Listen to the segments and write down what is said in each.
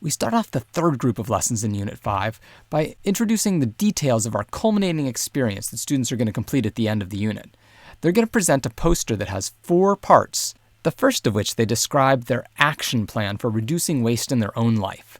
We start off the third group of lessons in Unit 5 by introducing the details of our culminating experience that students are going to complete at the end of the unit. They're going to present a poster that has 4 parts, the first of which they describe their action plan for reducing waste in their own life.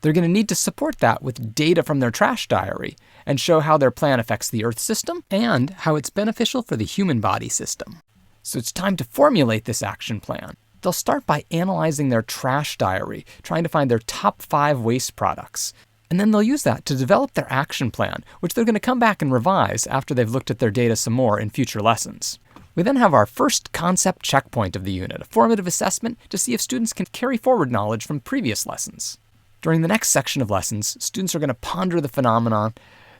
They're going to need to support that with data from their trash diary and show how their plan affects the Earth system and how it's beneficial for the human body system. So it's time to formulate this action plan. They'll start by analyzing their trash diary, trying to find their top 5 waste products. And then they'll use that to develop their action plan, which they're going to come back and revise after they've looked at their data some more in future lessons. We then have our first concept checkpoint of the unit, a formative assessment to see if students can carry forward knowledge from previous lessons. During the next section of lessons, students are going to ponder the phenomenon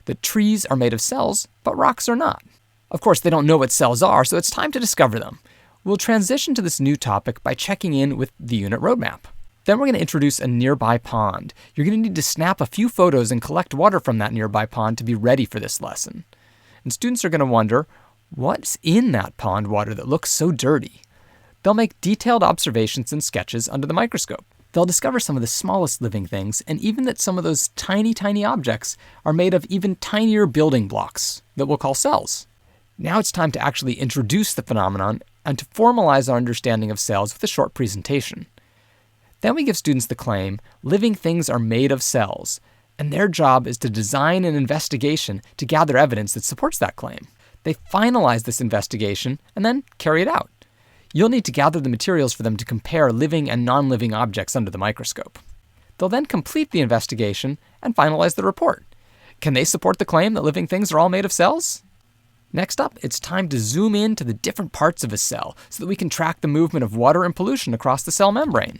that trees are made of cells, but rocks are not. Of course, they don't know what cells are, so it's time to discover them. We'll transition to this new topic by checking in with the unit roadmap. Then we're going to introduce a nearby pond. You're going to need to snap a few photos and collect water from that nearby pond to be ready for this lesson. And students are going to wonder, what's in that pond water that looks so dirty? They'll make detailed observations and sketches under the microscope. They'll discover some of the smallest living things, and even that some of those tiny objects are made of even tinier building blocks that we'll call cells. Now it's time to actually introduce the phenomenon and to formalize our understanding of cells with a short presentation. Then we give students the claim, living things are made of cells, and their job is to design an investigation to gather evidence that supports that claim. They finalize this investigation and then carry it out. You'll need to gather the materials for them to compare living and non-living objects under the microscope. They'll then complete the investigation and finalize the report. Can they support the claim that living things are all made of cells? Next up, it's time to zoom in to the different parts of a cell so that we can track the movement of water and pollution across the cell membrane.